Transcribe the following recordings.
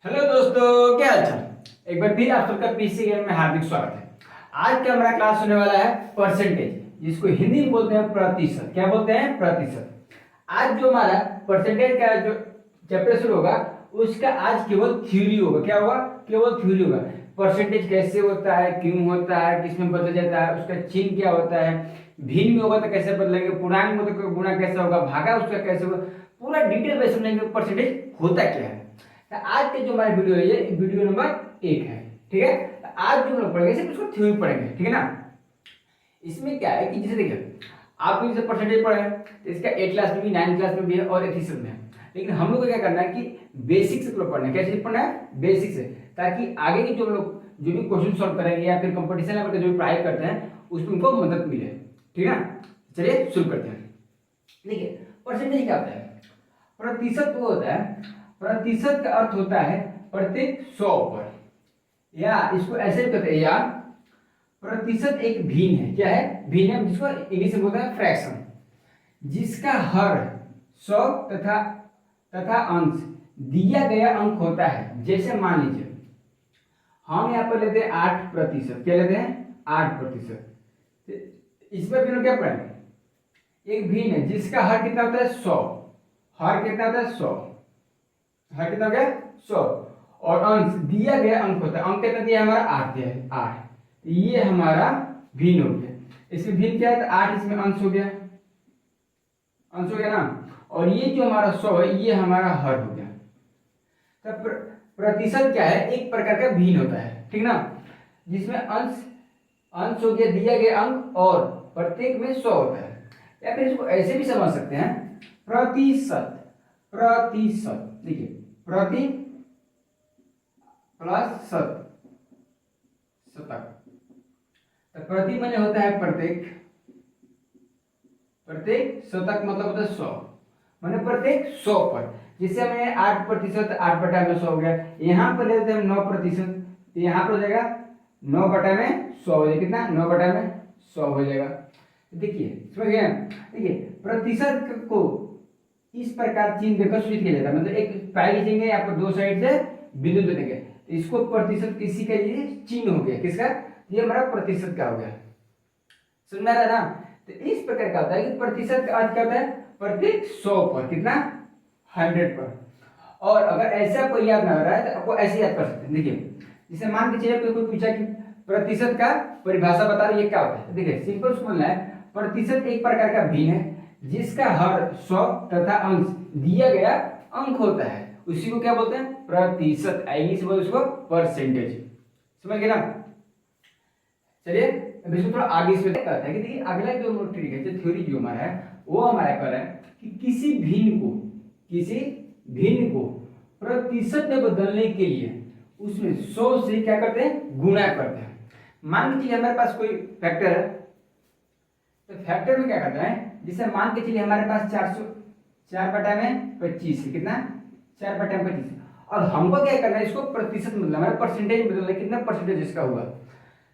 Hello दोस्तों, क्या हाल चाल। एक बार फिर आप सबका पीसी गेम में हार्दिक स्वागत है। आज का हमारा क्लास होने वाला है परसेंटेज, जिसको हिंदी में बोलते हैं प्रतिशत। क्या बोलते हैं? प्रतिशत। आज जो हमारा परसेंटेज का जो चैप्टर शुरू होगा उसका आज केवल थ्योरी होगा। क्या होगा? केवल थ्योरी होगा। परसेंटेज कैसे होता है, क्यों होता है, किसमें बदल जाता है, उसका चिन्ह क्या होता है, भिन्न में होगा तो कैसे बदलेंगे, पूर्णांक में तो गुणा कैसे होगा, भागा उसका कैसे होगा, पूरा डिटेल में समझेंगे परसेंटेज होता क्या है। तो आज के जो हमारा वीडियो है ये वीडियो नंबर 1 है। ठीक है, तो आज जो हम लोग पढ़ेंगे सिर्फ उसको थ्योरी पढ़ेंगे। ठीक है ना। इसमें क्या है कि जैसे देखिए आप जैसे परसेंटेज पढ़े हैं तो इसका 8 क्लास में भी, 9 क्लास में भी है और 8th में है। लेकिन हम लोग को क्या करना है कि बेसिक से पढ़ना है। कैसे पढ़ना है? बेसिक से, ताकि आगे की जो हम लोग जो भी क्वेश्चन सॉल्व करेंगे या फिर कंपटीशन लेवल का जो भी पढ़ाई करते हैं उसमें उनको मदद मिले। ठीक है ना। चलिए शुरू करते हैं। देखिए परसेंटेज क्या होता है? प्रतिशत वो होता है, प्रतिशत का अर्थ होता है प्रत्येक 100 पर, या इसको ऐसे भी कहते हैं, या प्रतिशत एक भिन्न है। क्या है? भिन्न है, जिसको इंग्लिश में बोलते हैं फ्रैक्शन, जिसका हर 100 तथा तथा अंश दिया गया अंक होता है। जैसे मान लीजिए हम यहाँ पर लेते हैं 8%। क्या लेते हैं? 8%। इस पर भी क्या पढ़ेंगे? एक भिन्न है जिसका हर कितना होता है? 100। हर कितना होता है? 100। हर कितना हो गया? 100। और अंश दिया गया अंक होता है। अंक कितना दिया? हमारा 8 दिया है, 8। ये हमारा भिन्न हो गया। इसमें भिन्न क्या है? तो 8 इसमें अंश हो गया, अंश हो गया ना। और ये जो हमारा 100 है ये हमारा हर हो गया। तो प्रतिशत क्या है? एक प्रकार का भिन्न होता है। ठीक ना, जिसमें अंश अंश हो गया दिया गया अंक और प्रत्येक में 100 होता है। या फिर इसको ऐसे भी समझ सकते हैं, प्रतिशत। प्रतिशत देखिए, प्रति प्लस शत, शतक। तो प्रति माने होता है प्रत्येक, प्रत्येक शतक मतलब होता है 100, माने प्रत्येक 100 पर। जिससे हमें 8%, 8/100 हो गया। यहाँ पर लेते हैं 9%, तो यहाँ पर हो जाएगा 9/100 हो जाएगा। कितना? 9/100 हो जाएगा। देखिए समझ गए? देखिए प्रतिशत को इस प्रकार चिन्ह देकर सूचित किया जाता है। मतलब एक पाई खींचेंगे, आपको दो साइड से बिंदु दे देंगे, तो इसको प्रतिशत किसी का ये चिन्ह हो गया। किसका? ये हमारा प्रतिशत का हो गया। समझ में आ रहा है ना। तो इस प्रकार का होता है कि प्रतिशत का अर्थ क्या होता है? प्रत्येक 100 पर। कितना? 100 पर। और अगर ऐसा कोई याद ना हो रहा है तो आपको ऐसे याद कर सकते हैं। देखिए जैसे मान के चलिए कोई पूछा कि प्रतिशत का परिभाषा बता रही है, क्या होता है? देखिए सिंपल से बोलना है, प्रतिशत एक प्रकार का भिन्न है जिसका हर 100 तथा अंश दिया गया अंक होता है। उसी को क्या बोलते हैं? प्रतिशत। इंग्लिश में बोलते उसको परसेंटेज। समझ गए ना। चलिए अब इसको थोड़ा आगे इसमें कहता है कि देखिए अगला जो ट्रिक है, जो थ्योरी जो हमारा है वो हमारा कह रहा है कि किसी भिन्न को प्रतिशत में बदलने के लिए उसमें 100 से क्या करते हैं? गुणा करते हैं। मान लीजिए हमारे पास कोई फैक्टर है, तो फैक्टर में क्या करता है? जैसे मान के चलिए हमारे पास 4/25 है। कितना? 4/25। और हमको क्या करना है? इसको प्रतिशत मतलब हमारा परसेंटेज बदलना है। कितना परसेंटेज इसका हुआ?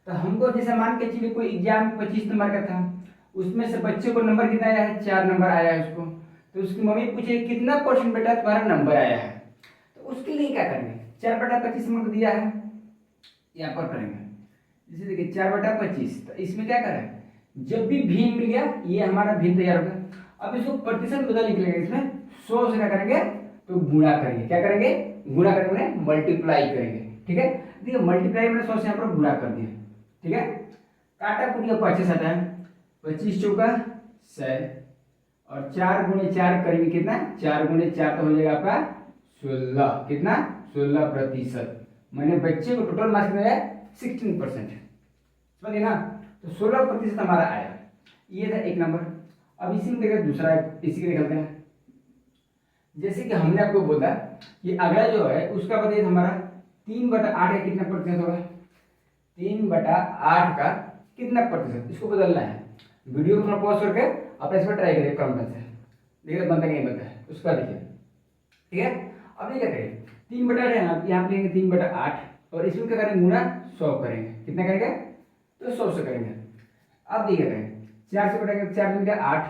तो हमको जैसे मान के चलिए कोई एग्जाम 25 नंबर का था, उसमें से बच्चे को नंबर कितना आया है? 4 नंबर आया है उसको। तो उसकी मम्मी पूछे कितना परसेंट बेटा तुम्हारा नंबर आया है? तो उसके लिए क्या करेंगे? 4/25 नंबर दिया है, यहाँ पर करेंगे। जैसे देखिए 4/25, तो इसमें क्या करें? जब भी भिन्न मिल गया ये हमारा भिन्न तैयार हो गया। अब इसको प्रतिशत बदल निकलेगा। इसमें 100 से क्या करेंगे? तो गुणा करेंगे। क्या करेंगे? गुणा करेंगे, मल्टीप्लाई करेंगे। ठीक है, देखिए मल्टीप्लाई मैंने 100 से यहाँ पर गुणा कर दिया। ठीक है, काटा कुटिया को अच्छे से आता है। 25 चौका 100 और 4 × 4 करेंगे कितना? 4 × 4 तो हो जाएगा आपका 16। कितना? 16%। मैंने बच्चे को टोटल मार्क्स में 16%। समझिए ना। तो 16% हमारा आया। ये था एक नंबर। अब इसी में देखिए दूसरा, इसी के निकलते हैं। जैसे कि हमने आपको बोला कि अगला जो है उसका बताइए हमारा 3/8 का कितना प्रतिशत होगा? 3/8 का कितना प्रतिशत? इसको बदलना है। वीडियो को थोड़ा पॉज करके आप इस पर ट्राई करिए कम से। देखिए बनता नहीं बनता है उसका, देखिए। ठीक है, अब ये क्या करेंगे? 3/8 है ना, यहाँ पे लेंगे 3/8 और इसमें क्या करेंगे? गुणा 100 करेंगे। कितना करेंगे? तो 100 से करेंगे। अब देखिए करेंगे 4 से कटेंगे, 4 दूनी 8,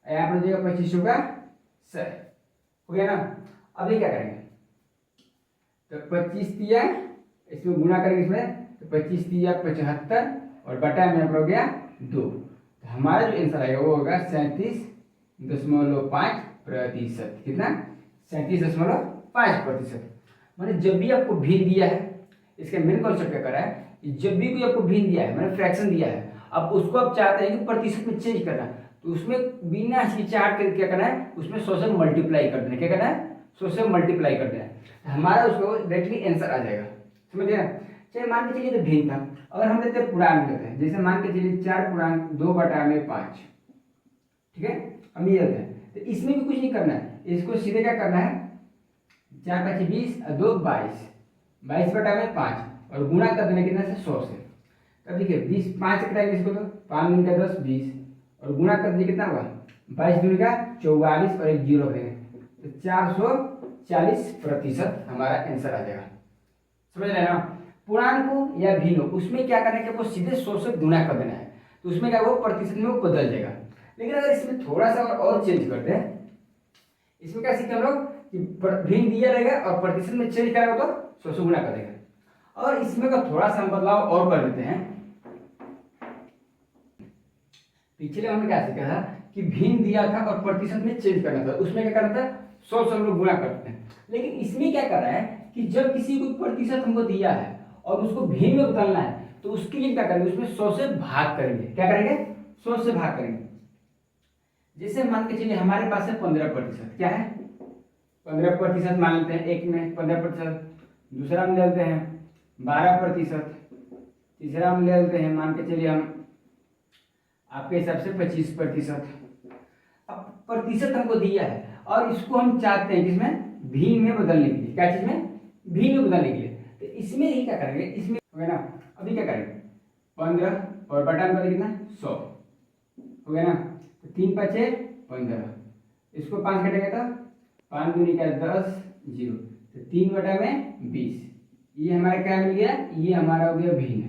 यहाँ पर हो जाएगा 25 का 100 हो गया ना। अब ये क्या करेंगे? तो 25 तिया इसमें गुना करेंगे इसमें, तो 25 तिया 75 और बटा में हो गया 2। तो हमारा जो आंसर आएगा वो होगा 37.5%। कितना? 37.5%। मैंने जब भी आपको भिन्न दिया है, इसका मेन कॉन्सेप्ट क्या कर रहा है कि जब भी कोई आपको भिन्न दिया है, मैंने फ्रैक्शन दिया है, अब उसको आप चाहते हैं कि प्रतिशत में चेंज करना, तो उसमें बिना हिचकिचाहट के क्या करना है, उसमें 100 से मल्टीप्लाई कर देना। क्या करना है? 100 से मल्टीप्लाई कर देना है, तो हमारा उसको डायरेक्टली आंसर आ जाएगा। समझ गए? चलिए मान के चलिए तो भिन्न था, अगर हम लेते हैं पूर्णांक लेते हैं, जैसे मान के चलिए 4 पूर्णांक 2/5। ठीक है, हम ये लेते हैं, तो इसमें भी कुछ नहीं करना है, इसको सीधे क्या करना है, 4 × 5 = 20 और 2 = 22, 22/5 और गुणा कर देना कितना से 100 से। तब देखिए 20 5 से कटाएंगे इसको, तो 5 × 10 20 और गुणा कर दीजिए कितना हुआ, 22 दूनी का 44 और एक जीरो देंगे, तो 440% हमारा आंसर आ जाएगा। समझ रहे हैं ना? पूर्णांक हो या भिन्न हो, उसमें क्या करना है कि वो सीधे 100 से गुणा कर देना है, तो उसमें क्या वो प्रतिशत में वो बदल जाएगा। लेकिन अगर इसमें थोड़ा सा और चेंज करते हैं, इसमें क्या सीखे हम लोग कि भिन्न दिया रहेगा और प्रतिशत में चेंज करेगा तो 100 से गुणा कर देगा। और इसमें का थोड़ा सा हम बदलाव और कर देते हैं। पिछले हमने क्या सीखा था कि भिन्न दिया था और प्रतिशत में चेंज करना था, उसमें क्या करना था, 100 से हम लोग गुणा करते हैं। लेकिन इसमें क्या कर रहा है कि जब किसी को प्रतिशत हमको दिया है और उसको भिन्न में बदलना है, तो उसके लिए क्या करेंगे, उसमें 100 से भाग करेंगे। क्या करेंगे? 100 से भाग करेंगे। जैसे मान के चलिए हमारे पास है 15%। क्या है? 15% मान लेते हैं, एक में 15%, दूसरा में ले लेते हैं 12%, तीसरा में ले लेते हैं मान के चलिए हम आपके हिसाब से 25%। अब प्रतिशत हमको दिया है और इसको हम चाहते हैं किसमें, भिन्न में बदलने के लिए। क्या चीज में? भिन्न में बदलने के लिए। तो इसमें ही क्या करेंगे, इसमें हो गया ना, अभी क्या करेंगे, 15 और बटा में कितना 100 हो गया ना, तो 3 × 5 = 15, इसको 5 कटेंगे तो 5 दूनी का 10 0, तो 3/20। ये हमारा क्या मिल गया, ये हमारा हो गया भिन्न।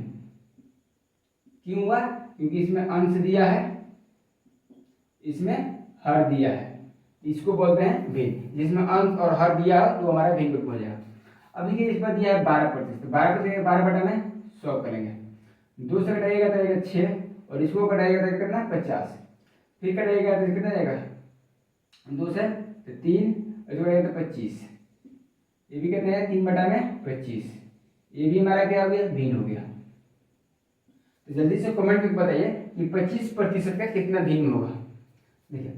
क्यों हुआ? क्योंकि इसमें अंश दिया है, इसमें हर दिया है, इसको बोलते हैं भिन्न। जिसमें अंश और हर दिया हो तो हमारा भिन्न हो जाएगा। अब देखिए इस पर दिया है 12%, तो 12% 12/100 करेंगे, 2 से कटाइएगा तो आएगा 6 और इसको कटाइएगा तो कितना 50, फिर कटाइएगा तो कितना जाएगा 2 से तो 3 और इसको कटाइएगा तो 25, ये भी कितना है 3/25, ये भी हमारा क्या हो गया, भिन्न हो गया। तो जल्दी से कमेंट करके बताइए कि 25% का कितना भिन्न होगा। देखिए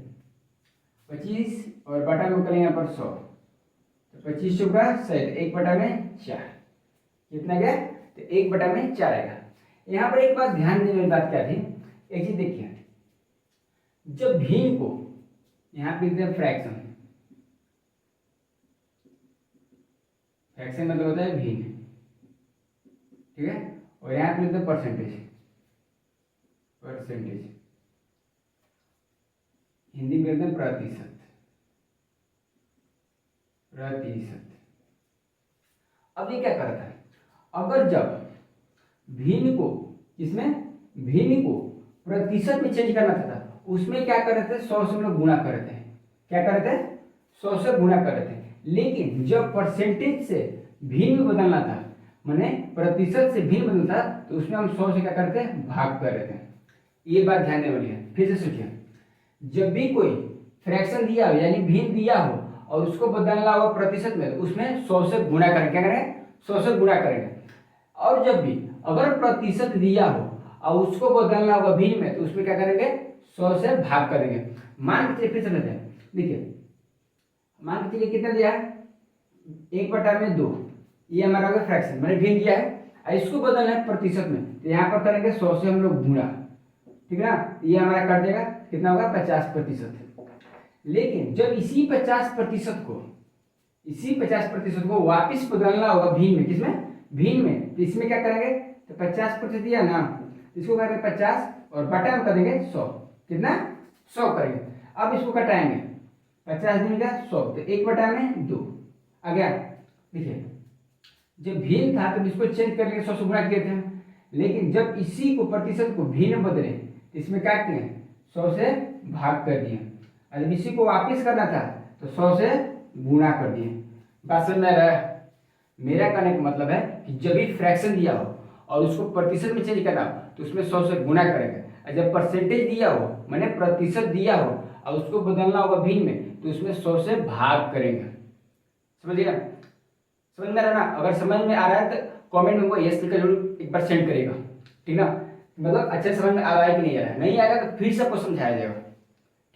25 और बटा में करेंगे यहाँ पर 100, तो 25 चौका 60, 1/4 कितना गया, तो 1/4 आएगा। यहाँ पर एक बात ध्यान देने वाली बात क्या थी, एक चीज देखिए, जब भिन्न को यहाँ पे लिखते हैं फ्रैक्शन, फ्रैक्शन मतलब होता है भिन्न, ठीक है, और यहाँ पे लिखते हैं परसेंटेज, परसेंटेज हिंदी में लिखते हैं प्रतिशत, प्रतिशत। अब ये क्या करता है, अगर जब भिन्न को, इसमें भिन्न को प्रतिशत में चेंज करना था, उसमें क्या कर रहे थे, 100 से हम लोग गुणा कर रहे थे। क्या कर रहे थे, 100 से गुणा कर रहे थे। लेकिन जब परसेंटेज से भिन्न में बदलना था, माने प्रतिशत से भिन्न बदलना था, तो उसमें हम 100 से क्या करते हैं, भाग कर रहे थे। ये बात ध्यान देने वाली है। फिर से सोचिए, जब भी कोई फ्रैक्शन दिया हो यानी भिन्न दिया हो और उसको बदलना हो प्रतिशत में, तो उसमें 100 से गुणा करेंगे। क्या करेंगे, 100 से गुणा करेंगे। और जब भी अगर प्रतिशत दिया हो और उसको बदलना होगा भिन्न में, तो उसमें क्या करेंगे, 100 से भाग करेंगे। मान के चलिए फिर समझते हैं, देखिए मान के चलिए कितना दिया है, 1/2, ये हमारा होगा फ्रैक्शन, मैंने भिन्न दिया है, इसको बदलना है प्रतिशत में, तो यहाँ पर करेंगे 100 से हम लोग गुणा, ठीक है ना, ये हमारा कट जाएगा, कितना होगा 50%। लेकिन जब इसी 50% को, इसी 50% को वापिस बदलना होगा भिन्न में, किसमें, भिन्न में, तो इसमें क्या करेंगे, तो 50% दिया ना, इसको करेंगे 50 और बटा में करेंगे 100, कितना 100 करेंगे। अब इसको कटाएंगे, 50 दूनी का 100, तो 1/2 आ गया। देखिए जब भिन्न था तो इसको चेंज करके 100 से गुणा किए थे, लेकिन जब इसी को प्रतिशत को भिन्न बदले तो इसमें क्या किए, 100 से भाग कर दिए, और जब इसी को वापिस करना था तो 100 से गुणा कर दिए। बात समझ में आ रहा है? मेरा कहने का मतलब है कि जब भी फ्रैक्शन दिया हो और उसको प्रतिशत में चेंज करना हो तो उसमें 100 से गुणा करेंगे, और जब परसेंटेज दिया हो माने प्रतिशत दिया हो और उसको बदलना होगा भिन्न में तो उसमें 100 से भाग करेंगे। समझिएगा, समझ में आ रहा ना? अगर समझ में आ रहा है तो कमेंट में यस लिखकर जरूर एक बार सेंड करेगा, ठीक ना? मतलब अच्छे समझ में आ रहा है कि नहीं आ रहा है, नहीं आएगा तो फिर से आपको समझाया जाएगा,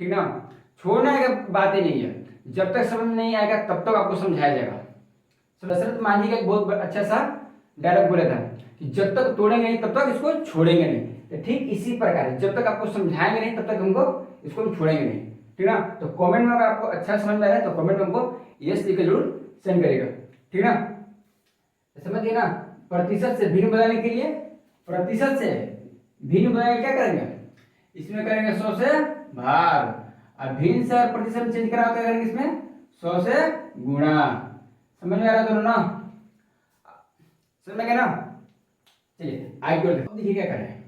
ठीक ना? छोड़ना का बात ही नहीं है, जब तक समझ में नहीं आएगा तब तक आपको समझाया जाएगा। दशरथ मांझी का एक बहुत अच्छा सा डायलॉग बोला था कि जब तक तोड़ेंगे नहीं तब तक इसको छोड़ेंगे नहीं। तो ठीक इसी प्रकार जब तक आपको समझाएंगे नहीं तब तक हमको इसको हम छोड़ेंगे नहीं, ठीक ना? तो कमेंट में अगर आपको अच्छा समझ में आया तो कमेंट में हमको यस लिख के जरूर सेंड करेगा, ठीक ना? समझ गए ना? प्रतिशत से भिन्न बनाने के लिए, प्रतिशत से भिन्न बनाने क्या करेंगे, इसमें करेंगे 100 से भाग, और भिन्न से प्रतिशत चेंज करा क्या करेंगे, इसमें 100 से गुणा। समझ में आ रहा है दोनों ना? समझ में गया ना? चलिए आगे और देखिए क्या करें।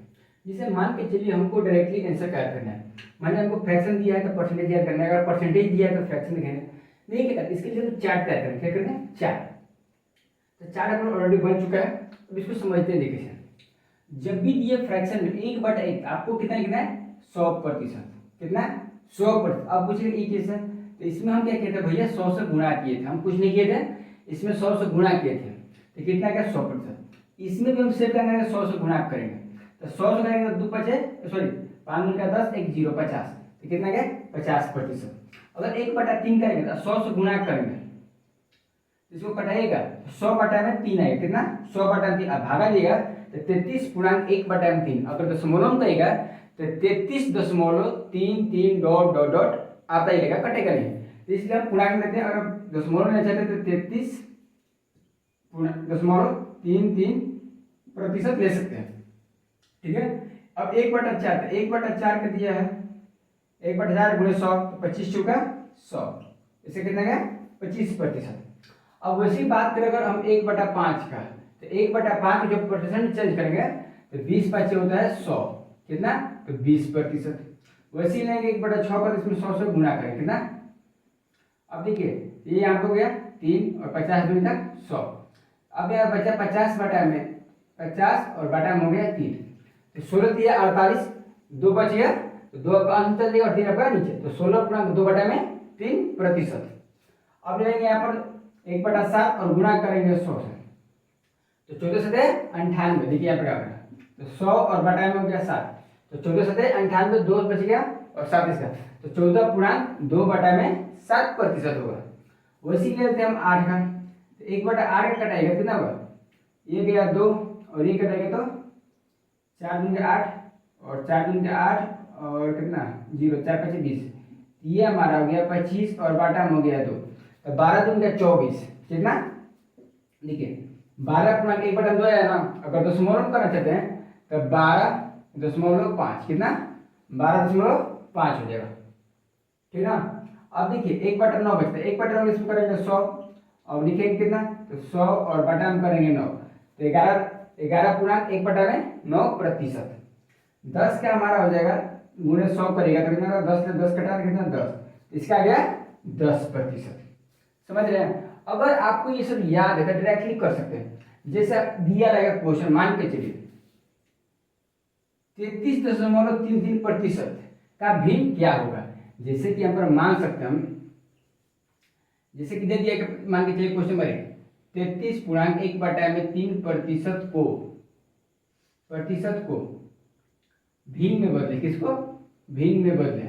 जैसे मान के चलिए हमको डायरेक्टली आंसर क्या करना है, माने हमको फ्रैक्शन दिया है तो परसेंटेज याद करना है, अगर परसेंटेज दिया है तो फ्रैक्शन लिखना है। नहीं क्या करते, इसके लिए हम चार्ट तैयार करें। क्या करना है? चार्ट। तो चार्ट अपना ऑलरेडी बन चुका है, अब इसको समझते हैं। देखिए जब भी दिए फ्रैक्शन में 1/1 आपको कितना लिखना है, 100%। कितना? 100%। अब पूछ रहे ये केस है तो इसमें हम क्या किए थे भैया, 100 से गुणा किए थे, हम कुछ नहीं किए थे, इसमें 100 से गुणा किए थे तो कितना क्या, 100%। इसमें भी हम सेम करेंगे, 100 से गुणा करेंगे तो 100 से करेंगे तो 2 पचे सॉरी 5 दूनी का 10, 1 0 50 तो कितना क्या, 50%। अगर 1/3 करेंगे तो 100 से गुणा करेंगे, इसको कटाइएगा 100 बटा में 3 आएगा, कितना, 100/3। अब भागा दिएगा तो 33.1/3। अगर दशमलव में कहेगा तो 33.33 डॉट डॉट डॉट आता ही रहेगा, कटेगा नहीं। तो इसलिए हम पूर्णांक लेते हैं, अगर दशमलव लेना चाहते हैं तो 33.33% ले सकते हैं, ठीक है? अब 1/4 1/4 का दिया है, 1/4 गुणे 100 तो 25 चौका 100, इसे कितना गया, 25%। अब वैसी बात करें अगर हम 1/5 का, तो 1/5 जो परसेंट चेंज करेंगे तो 20 होता है 100, कितना, तो 20%। वैसे ही लेंगे 1/6 का, इसमें 100 से गुणा करें, कितना। अब देखिए ये यहाँ पे हो गया 3 और 50 दूनी का 100। अब यहाँ बचा 50 बटा में 50 और बटा में हो गया 3, तो 16 दिया 48, 2 बच गया तो 2 का अंतर देगा और 3 आपका नीचे, तो 16.2/3%। अब लेंगे यहाँ पर 1/7 और गुणा करेंगे 100 से, तो 14 सतह 98। देखिए यहाँ पर क्या होगा, तो 100 और बटा में हो गया 7, तो 14 सतह 98, 2 बच गया और 7 इसका, तो 14.2/7% होगा। वैसे लेते हैं हम 8 का, तो 1/8 का कटाएगा कितना होगा, ये गया 2 और ये कटाएगा तो 4 दूनी 8 और 4 दूनी 8 और कितना 0, 4 5 20, ये हमारा हो गया 25 और बाटा में हो गया 2, तो 12 दूनी का 24, कितना, देखिए 12.1/2 है ना। अगर दशमलव करना चाहते हैं तो 12.5, कितना, 12.5 हो जाएगा, ठीक ना। अब देखिए 1/9 बचता है, 1/9 इसमें करेंगे 100 और लिखेंगे कितना, तो 100 और बटा में करेंगे 9, तो 11.1/9%। 10 का हमारा हो जाएगा गुणे 100 करेगा तो कितना, 10 से 10 कटा कितना 10, इसका आ गया 10%। समझ रहे हैं? अगर आपको ये सब याद है तो डायरेक्टली कर सकते हैं। जैसे दिया रहेगा क्वेश्चन, मान के चलिए 33.33% का भिन्न क्या होगा, जैसे कि यहाँ पर मान सकते हैं हम, जैसे कि दे दिया मान के चलिए क्वेश्चन नंबर 33.1/3% को भिन्न में बदले, किसको, भिन्न में बदले।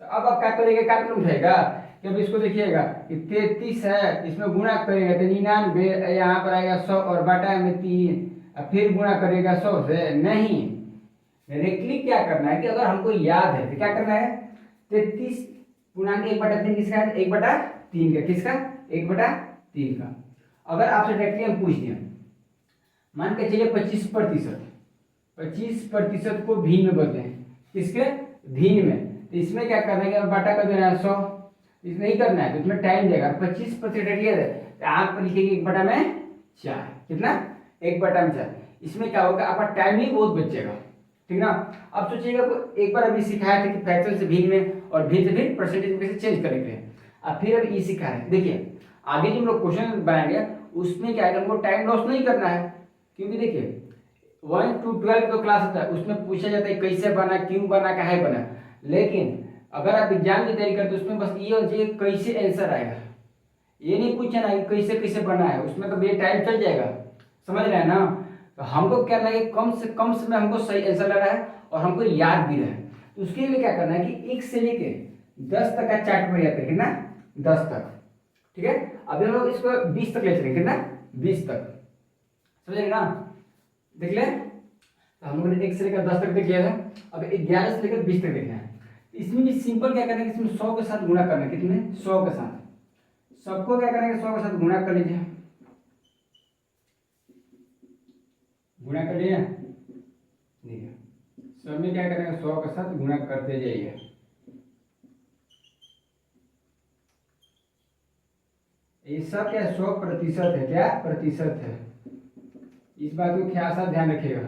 तो अब आप क्या करेंगे, कैपिटल उठाएगा कि अब इसको देखिएगा कि 33 है, इसमें गुणा करेगा तो 99, यहाँ पर आएगा 100 और बटा में 3, फिर गुणा करेगा 100 से, नहीं, डायरेक्टली क्या करना है कि अगर हमको याद है तो क्या करना है, 33.1/3 किसका है, 1/3 का, किसका, 1/3 का। अगर आपसे डायरेक्टली हम पूछ दिए, मान के चलिए 25% को भिन्न में बदले, किसके, भिन्न में, तो इसमें क्या करना है, बटा का देना है 100, इसमें ही करना है तो इसमें टाइम देगा, 25% क्लियर है तो आप लिखेंगे 1/4, कितना, 1/4। इसमें क्या होगा, आपका टाइम ही बहुत बचेगा, ठीक ना। अब सोचिएगा एक बार अभी सिखाया था कि फ्रैक्शन से भिन्न में और भिन्न से भिन्न परसेंटेज में कैसे चेंज करेंगे। अब फिर अब ई सिखा रहे हैं। देखिए आगे जो हम लोग क्वेश्चन बनाएंगे उसमें क्या है, हमको टाइम लॉस नहीं करना है, क्योंकि देखिए 1 to 12 तो क्लास होता है, उसमें पूछा जाता है कैसे बना, क्यों बना, काहे बना। लेकिन अगर आप एग्जाम की तैयारी करते हो उसमें बस ये होना चाहिए कैसे आंसर आएगा, ये नहीं पूछना है कि कैसे कैसे बना है, उसमें तो ये टाइम चल जाएगा, समझ रहे हैं ना। तो हमको क्या करना है कि कम से कम समय हमको सही आंसर लगा है और हमको याद भी रहे। तो उसके लिए क्या करना है कि 1 से लेके 10 तक का चार्ट पर याद करें ना, 10 तक, ठीक है। अभी हम लोग इसको 20 तक ले चलेंगे कितना, 20 तक, समझ रहे ना। देख ले, तो हम लोगों ने 1 से लेकर 10 तक देख लिया था, अब 11 से लेकर 20 तक देखना है। इसमें भी सिंपल क्या करना है कि इसमें 100 के साथ गुणा करना है, कितने, 100 के साथ, सबको क्या करेंगे 100 के साथ गुणा कर लीजिए, गुणा कर लिया, देखिए सब में क्या करेंगे 100 के साथ गुणा करते जाइए। ये सब क्या 100% है, क्या प्रतिशत है, इस बात को क्या सा ध्यान रखिएगा।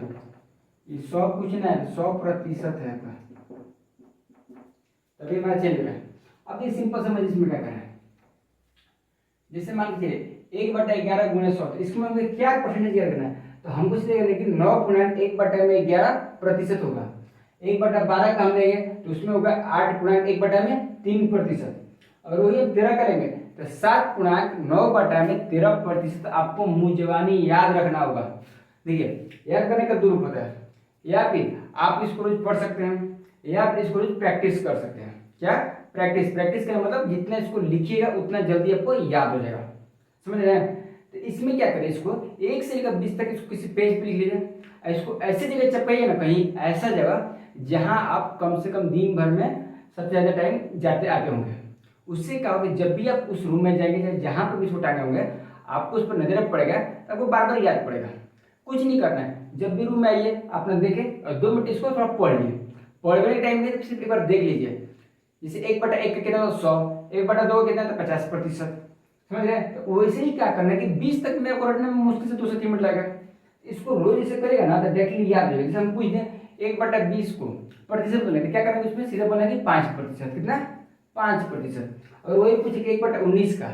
ये 100 कुछ ना है, 100% है, तभी हमारा चेंज होगा। अब ये सिंपल समझ, इसमें क्या करना है, जैसे मान लीजिए 1/11 गुणे 100, तो इसमें हमें क्या परसेंटेज याद करना है, तो हमको इसलिए लेकिन 9.1/11 होगा। 1/12 का हम लेंगे तो उसमें होगा 8.1/3%। अगर वही 13 करेंगे तो 7.9/13% आपको मुंजवानी याद रखना होगा। देखिए याद करने का दो रूप होता है, या फिर आप इसको रोज पढ़ सकते हैं या फिर इसको रोज प्रैक्टिस कर सकते हैं। क्या प्रैक्टिस, प्रैक्टिस का मतलब जितना इसको लिखिएगा उतना जल्दी आपको याद हो जाएगा, समझ रहे हैं। तो इसमें क्या करें, इसको 1 से लेकर 20 तक इसको किसी पेज पे लिख लीजिए, इसको ऐसे जगह चपाइए ना, कहीं ऐसा जगह जहां आप कम से कम दिन भर में सबसे ज्यादा टाइम जाते आते होंगे। उससे क्या होगा, जब भी आप उस रूम में जाएंगे जहां पर भी इसको टांगे होंगे आपको उस पर नजर पड़ेगा, आपको बार बार याद पड़ेगा। कुछ नहीं करना है, जब भी रूम में आइए अपना देखें और 2 मिनट इसको थोड़ा पढ़ लिए, पढ़ने के टाइम में सिर्फ एक बार देख लीजिए। जैसे 1/1 का कितना, 100, 1/2 कितना, तो 50%, समझ रहे हैं। तो वैसे ही क्या करना है कि 20 तक मेरे को रटने में मुश्किल से 2 से 3 मिनट लगेगा। इसको रोज ऐसे करेगा ना तो डायरेक्टली याद हो जाएगा। जैसे हम पूछ दें 1/20 को प्रतिशत बोलेंगे, क्या करेंगे उसमें सीधा बोलेंगे 5%, कितना, 5%। और वही पूछे कि 1/19 का,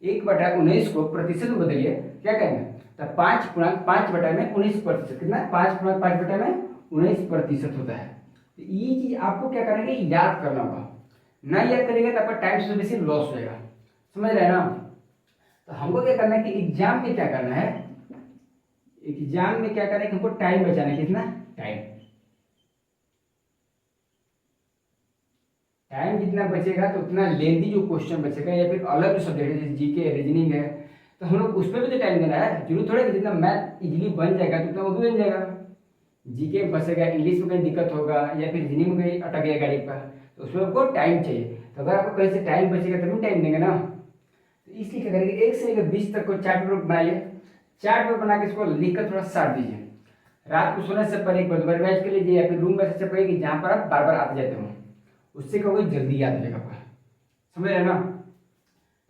1/19 को प्रतिशत में बदलिए, क्या कहेंगे, तो 5.5/19%, कितना, 5.5/19% होता है। तो ये चीज आपको क्या करना है, याद करना होगा, ना याद करेंगे तो आपका टाइम से बेसी लॉस होएगा, समझ रहे हैं ना। तो हमको क्या करना है कि एग्जाम में क्या करना है, एग्जाम में क्या करना है कि हमको टाइम बचाना है, कितना, टाइम जितना बचेगा तो उतना लेंथी जो क्वेश्चन बचेगा, या फिर अलग जो सब्जेक्ट है जैसे जीके, रीजनिंग है, तो हम लोग उस पर भी तो टाइम देना है। जरूर थोड़ा कि जितना मैथ इजीली बन जाएगा तो उतना वो भी बन जाएगा। जीके में फंसेगा, इंग्लिश में कहीं दिक्कत होगा, या फिर रीजनिंग में कहीं अटक गया गाड़ी पर, तो उसमें आपको टाइम चाहिए। तो अगर आपको कहीं से टाइम बचेगा तभी टाइम देंगे ना। तो इसलिए क्या करेंगे, 1 से लेकर 20 तक को चार्ट पेपर बनाइए, चार्ट पेपर बना के इसको लिख कर थोड़ा साट दीजिए। रात को सोने से पहले एक बार दोबारा रिवाइज कर लीजिए, या फिर रूम में ऐसे पढ़िए कि जहाँ पर आप बार बार आते जाते हो, उससे क्या होगा, जल्दी याद हो जाएगा आपका, समझ रहे हैं ना।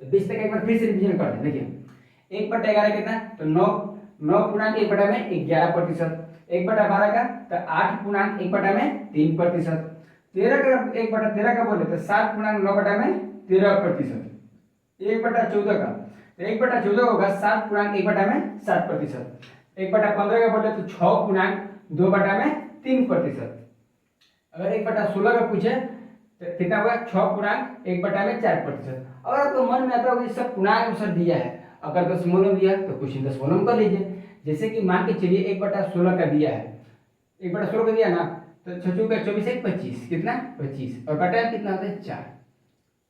तो 20 तक एक बार फिर से रिविजन करते हैं। देखिए 1/11 कितना, तो 9.1/11%, 1/12 का तो 8.1/3%, 13 का 1/13 का बोले तो 7.9/13%, 1/14 का तो 1/14 होगा 7.1/7%, 1/15 का बोले तो 6.2/3%। अगर 1/16 का पूछे तो कितना होगा, 6.1/4%। अगर आपको मन में आता होगा सब पूर्णांक अनुसार दिया है, अगर दशमलव दिया है तो कुछ दशमलव कर लीजिए। जैसे कि मान के चलिए 1/16 का दिया है, 1/16 का दिया ना, तो 6 का 24 है 25, कितना, 25, और बटा कितना होता है 4,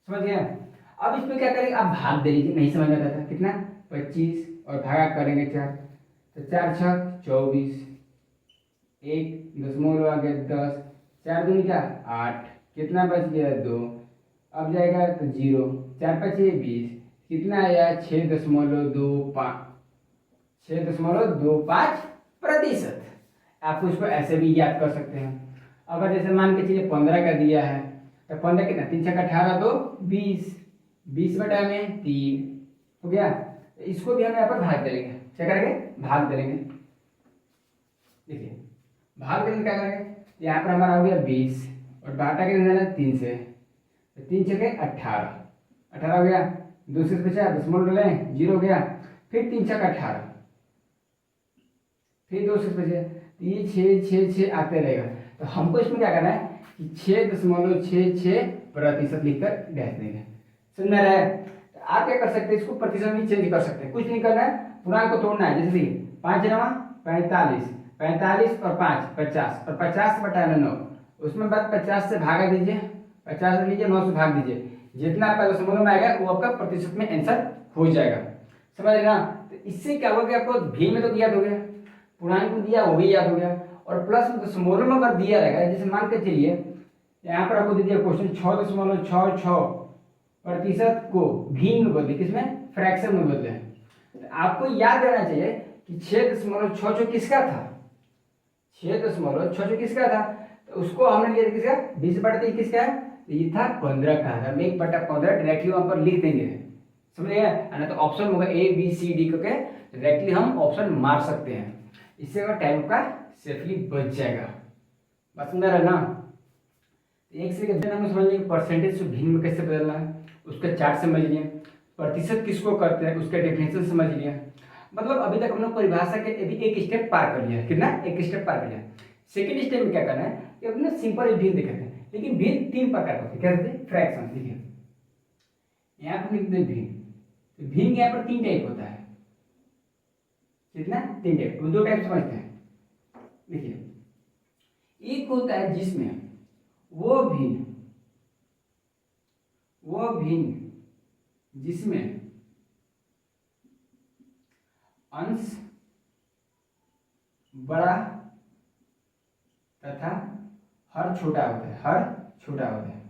समझ गए। अब इसमें क्या करेंगे, आप भाग दे लीजिए, नहीं समझ आता था, कितना, 25 और भागा करेंगे 4, तो 4 6 24, 1 दशमलव आ गया 10, 4 दूनी क्या 8, कितना बच गया 2, अब जाएगा तो 0, 4 5 20, कितना आया 6.25%। आप उसको ऐसे भी याद कर सकते हैं। अगर जैसे मान के चलिए 15 का दिया है तो 15 कितना, 3 6 18 तो 20, 20/3 हो गया। इसको भी हम यहाँ पर भाग देंगे, क्या करेंगे, भाग देंगे। देखिए भाग देने क्या करेंगे, यहाँ पर हमारा हो गया 20 और बाटा के देना 3 से, तो 3 6 18, 18 हो गया, 2 से बचा, दशमलव डालें 0 हो गया, फिर 3 छक्का 18, फिर 2 से बचे, तो ये 6 आते रहेगा। तो हमको इसमें क्या करना है कि 6.66% लिखकर डैश देंगे। समझ में आ रहा है? तो आप क्या कर सकते हैं, इसको प्रतिशत में चेंज कर सकते हैं, कुछ नहीं करना है, पूर्णांक को तोड़ना है। जैसे 5 × 45, 45 और 5 50, और 50 बटा 9, उसमें बाद 50 से भागा दीजिए, 50 से लीजिए, 9 से भाग दीजिए, जितना आपका दशमलव में आएगा वो आपका प्रतिशत में आंसर हो जाएगा। समझ रहे ना? तो इससे क्या होगा कि आपको भी में तो याद हो गया, पूर्णांक में दिया वो भी याद हो गया, और प्लस में दशमलव में अगर दिया रहेगा, जैसे मान के चलिए यहाँ पर आपको दे दिया क्वेश्चन 6.66% को भी में बदले, किसमें, फ्रैक्शन में बदले। तो आपको याद रहना चाहिए कि 6.66 किसका था, 6.66 किसका था, तो उसको हमने लिया किसका, 20/3 किसका है, तो ये था 15 का। हम 1/15 डायरेक्टली वहां पर लिख देंगे, समझिए, ना तो ऑप्शन होगा ABCD करके डायरेक्टली हम ऑप्शन मार सकते हैं, इससे अगर टाइम का सेफली बच जाएगा। बात समझ रहा है ना? एक से हम समझ लेंगे परसेंटेज से भिन्न में कैसे बदलना है, उसका चार्ट समझ लिए, प्रतिशत किसको करते हैं उसका डेफिनेशन समझ लिया। मतलब अभी तक हमने परिभाषा के अभी एक स्टेप पार कर लिया, कितना, एक स्टेप पार कर लिया। सेकंड स्टेप में क्या करना है कि अपने सिंपल भिन्न दिखाते हैं, लेकिन भिन्न 3 प्रकार होते हैं, क्या होते हैं, फ्रैक्शन। देखिए यहाँ पर लिखते हैं भिन्न, तो भिन्न यहाँ पर 3 टाइप होता है, कितना, 3 टाइप, 2 टाइप समझते हैं। देखिए एक होता है जिसमें वो भिन्न जिसमें अंश बड़ा तथा हर छोटा होता है, हर छोटा होता है।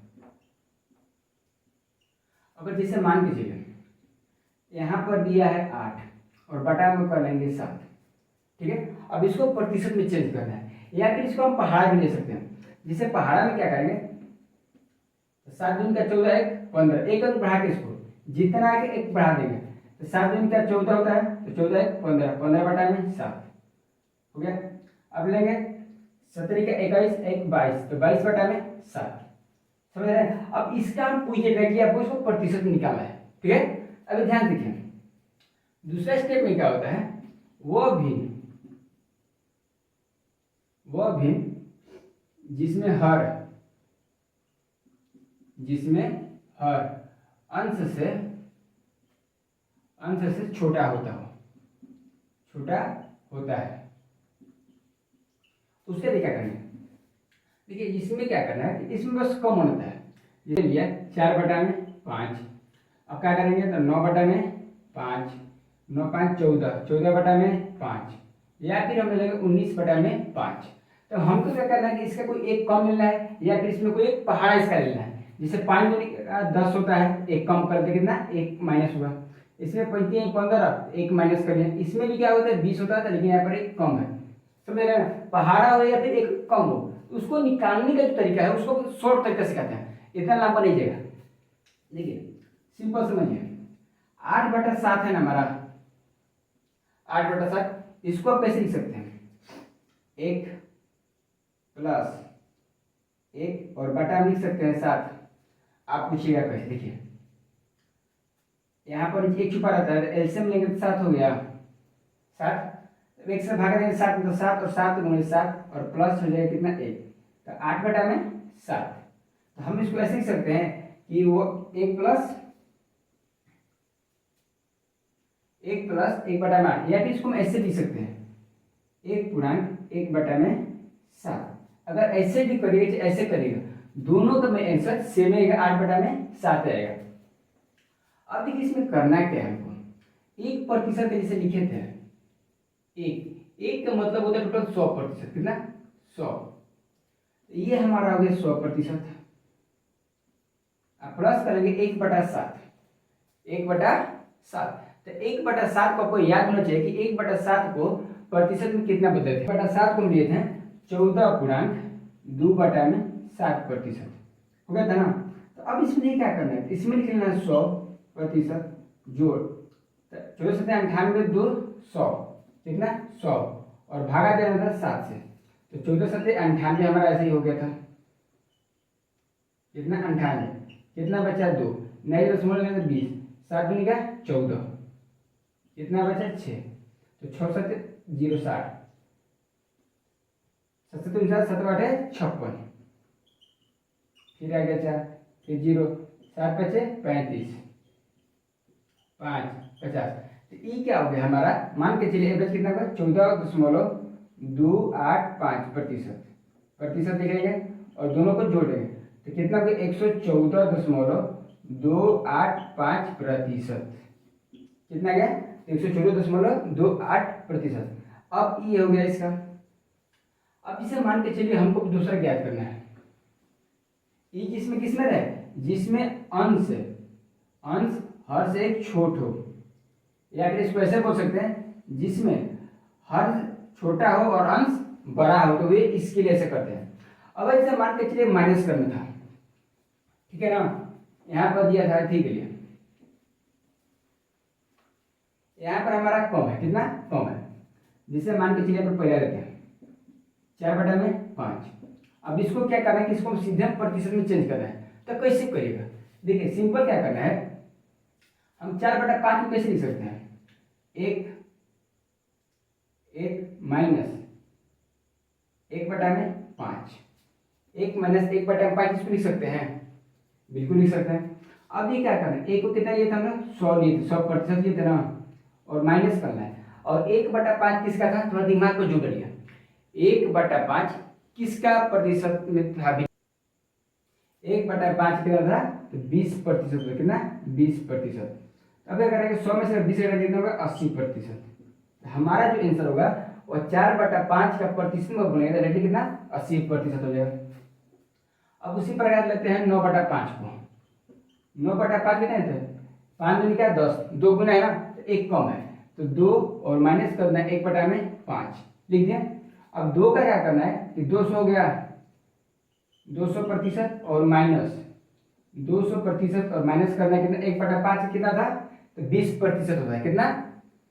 अगर जैसे मान के चलिए यहाँ पर दिया है 8 और बटा में कर लेंगे 7, ठीक है। अब इसको प्रतिशत में चेंज करना है, या फिर इसको हम पहाड़ा भी ले सकते हैं। जिसे पहाड़ा में क्या करेंगे, 7 दूनी का 14, 1 15, एक अंक बढ़ा के इसको जितना आगे एक बढ़ा देंगे, तो 7 दूनी का 14 होता है, तो 14 1 15, 15/7 हो गया। अब लेंगे 17 का 21, 1 22, तो 22/7, समझ रहे हैं? अब इसका हम पूछेगा कि आपको इसको प्रतिशत में निकालना है, ठीक है। अभी ध्यान देखिए दूसरा स्टेप में क्या होता है, वो भिन्न जिसमें हर अंश से छोटा होता है, उसके लिए क्या करना है। देखिए इसमें क्या करना है कि इसमें बस कम होता है, जैसे लिया 4/5, अब क्या करेंगे तो 9/5, 9 5 14, 14/5, या फिर हम लेंगे 19/5। तो हमको क्या करना है कि इसका कोई एक कम लेना है, या फिर इसमें कोई एक पहाड़ा इसका लेना है। जैसे 5 दूनी 10 होता है, एक कम करके कितना, 1 माइनस हुआ। इसमें 35 15, 1 माइनस कर लिया। इसमें भी क्या होता है 20 होता था, लेकिन यहाँ पर एक कम है, समझ रहे हैं। पहाड़ा हो या फिर एक कम हो, उसको निकालने का जो तरीका है उसको शॉर्ट तरीका सिखाते हैं, इतना लंबा नहीं जाएगा। देखिए सिंपल समझिए, 8/7 है ना हमारा, 8/7, इसको आप कैसे लिख सकते हैं, 1 + 1 और बटा लिख सकते हैं 7। आप पूछिएगा कैसे, देखिए यहाँ पर 1 छुपा रहता है, एलसीएम लेंगे तो 7 हो गया, 7, 1 से भाग देंगे 7 तो 7 और 7 × 7 और प्लस हो जाएगा कितना, 1, तो 8/7। तो हम इसको ऐसे लिख सकते हैं कि वो 1 + 1/8, या फिर इसको हम ऐसे लिख सकते हैं 1/1/7। अगर ऐसे भी करिएगा ऐसे करिएगा, दोनों का आंसर सेम रहेगा, 8/7 आएगा। अब देखिए इसमें करना क्या है हमको, 1% जैसे लिखे थे, एक का मतलब होता है टोटल 100%, कितना, 100, ये हमारा हो गया 100%। अब प्लस करेंगे 1/7, 1/7, तो 1/7 को आपको याद होना चाहिए कि 1/7 को प्रतिशत में कितना बदले थे, 1/7 को हम लिए थे 14.2/7%, हो गया था ना। तो अब इसमें क्या करना है, इसमें लिखना है 100% जोड़ 14 × 98 2 100, कितना, 100, और भागा देना था 7 से, तो 14 × 98 हमारा ऐसे ही हो गया था, कितना, 98, कितना बचा 2, नेगेटिव दशमलव लेंगे तो 20, 7 दूनी का 14, कितना बचा 6, तो 6 7 0 60, 7 7 56, फिर आ गया 4, फिर 0, 7 5 35, 5 50, तो ये क्या हो गया हमारा, मान के चलिए एवरेज कितना होगा 14.285% प्रतिशत लिखेंगे और दोनों को जोड़ेंगे तो कितना होगा 114.285%, कितना गया 114.28%। अब ये हो गया इसका। अब इसे मान के चलिए हमको दूसरा ज्ञात करना है, ये जिसमें किसमें रहे, जिसमें अंश हर से एक छोट हो, या फिर इसको ऐसे बोल सकते हैं जिसमें हर छोटा हो और अंश बड़ा हो, तो वे इसके लिए ऐसे करते हैं। अब इसे मान के चलिए माइनस करना था, ठीक है ना, यहाँ पर दिया था ठीक है, यहाँ पर हमारा कम है, कितना कम है, जिसे मान के चलिए अपन पहले रखते हैं 4/5। अब इसको क्या करना है कि इसको सीधे प्रतिशत में चेंज करना है, तो कैसे करिएगा, देखिए सिंपल क्या करना है, हम 4/5 को कैसे लिख सकते हैं, एक माइनस 1/5, 1 माइनस 1/5 इसको लिख सकते हैं, बिल्कुल लिख सकते हैं। अब ये क्या करना है, एक को कितना लिए थे हम लोग 100 लिए थे, 100% लिए थे ना, और माइनस करना है, और 1/5 किसका था, थोड़ा दिमाग को जोड़ लिया, 1/5 किसका प्रतिशत में था, 1/5 कितना था, तो 20%, कितना 20%। अब क्या करेंगे 100 में से 20 घटा कितना होगा 80%, हमारा जो आंसर होगा वो 4/5 का प्रतिशत में बोलेंगे तो रेडी कितना 80% हो जाएगा। अब उसी प्रकार लेते हैं 9/5 को, 9/5 कितने थे, 5 दूनी क्या 10, 2 गुना है ना, तो 1 कम है, तो 2 और माइनस करना है 1/5 लिख दिया। अब 2 का क्या करना है कि 200 हो गया 200% और माइनस 200% और माइनस करना है कितना 1/5 कितना था, तो 20% होता है, कितना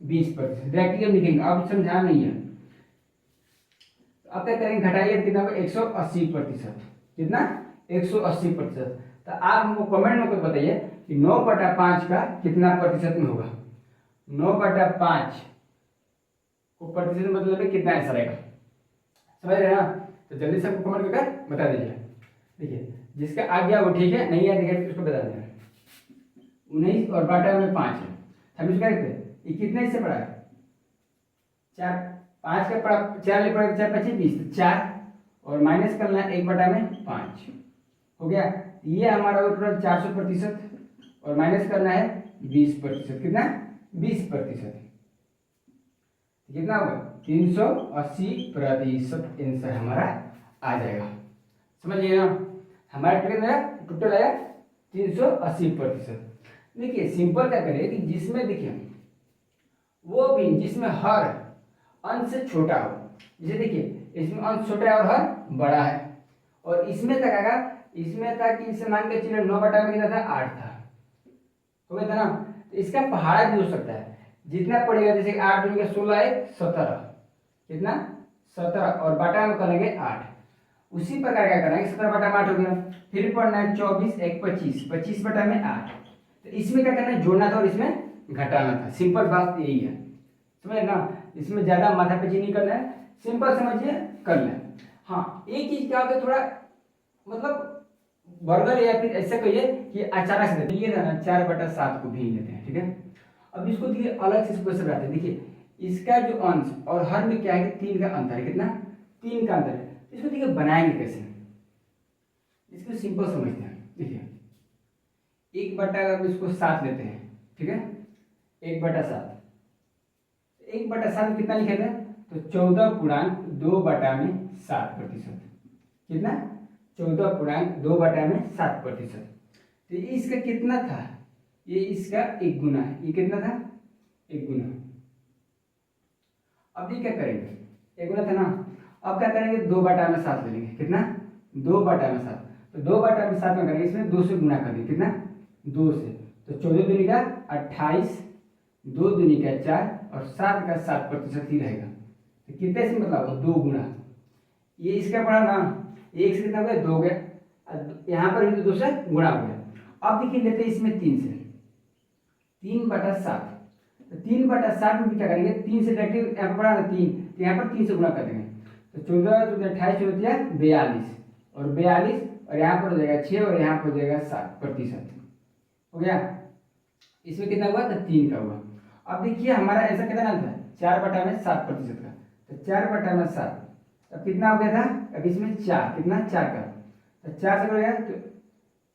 20%। डायरेक्टली हम लिखेंगे, अब समझा नहीं है। अब क्या करेंगे घटाइए कितना होगा 180%, कितना 180%। तो आप हमको कमेंट में बताइए कि 9/5 का कितना प्रतिशत में होगा, 9/5 को प्रतिशत मतलब है कितना आंसर आएगा, समझ रहे हैं ना, तो जल्दी से हमको कमेंट करके बता दीजिए। देखिए जिसका आ गया वो ठीक है, नहीं आ गया तो उसको बता देना। 19 और 5 है, हम इसको क्या ये कितने इससे पड़ा है 4, 5 का पड़ा 4 ले पड़ा 4 5 20, 4 और माइनस करना है 1/5 हो गया, ये हमारा टोटल 400% और माइनस करना है 20%, कितना 20%, कितना होगा 380% आंसर हमारा आ जाएगा, समझ लिए ना। हमारा टोटल आया 380%। देखिए सिंपल क्या करें कि जिसमें देखिए वो भी जिसमें हर अंश से छोटा हो, जैसे देखिए इसमें अंश छोटा है और हर बड़ा है, और इसमें तक आएगा, इसमें था कि इसे मान के चलिए 9/5 कितना था 8 था, हो गया था ना, तो इसका पहाड़ा भी हो सकता है, जितना पड़ेगा जैसे 8 दूनी का 16 1 17, कितना 17 और बटा में करेंगे 8, उसी प्रकार क्या करना है 17/8 हो गया, फिर पढ़ना है 24 1 25, 25/8, तो इसमें क्या करना है जोड़ना था और इसमें घटाना था, सिंपल बात यही है, समझे ना, इसमें ज्यादा माथापच्ची नहीं करना है, सिंपल समझिए कर लें। हाँ एक चीज क्या होता है थोड़ा मतलब बर्गर या फिर ऐसे कहिए कि अचानक से ये ना 4/7 को भी लेते हैं, ठीक है। अब इसको देखिए अलग से इसको कैसे बनाते हैं, देखिए इसका जो अंश और हर में क्या है कि 3 का अंतर है, कितना 3 का अंतर है, इसको देखिए बनाएंगे कैसे, इसको सिंपल समझते हैं। देखिए 1/, इसको 7 लेते हैं, ठीक है, 1/7, 1/7 में कितना लिखे थे, तो 14.2/7%, कितना 14.2/7%, तो इसका कितना था, ये इसका 1 गुना है, ये कितना था 1 गुना। अब ये क्या करेंगे 1 गुना था ना, अब क्या करेंगे 2/7 ले लेंगे, कितना 2/7, तो 2/7 में करेंगे इसमें 2 से गुना करेंगे, कितना 2 से, तो 14 दूनी का 28, 2 दूनी का 4 और 7 का 7% ही रहेगा, तो कितने से मतलब 2 गुना, ये इसका पड़ा ना, 1 से कितना हो गया 2 हो गया, यहाँ पर भी 2 से गुणा हो गया। अब देखिए लेते हैं इसमें 3 से 3/7, तो 3/7 में भी क्या करेंगे, 3 से डायरेक्टली यहाँ पर पड़ा ना 3, तो यहाँ पर 3 से गुणा कर देंगे, तो 14 14 28 होती है 42, और 42 और यहाँ पर हो जाएगा 6 और यहाँ पर हो जाएगा 7% हो गया। इसमें कितना हुआ, तो 3 का हुआ। अब देखिए हमारा ऐसा कितना था 4/7% का, तो 4/7 अब कितना हो गया था, अब इसमें 4 कितना 4 का, तो 4 से करेगा तो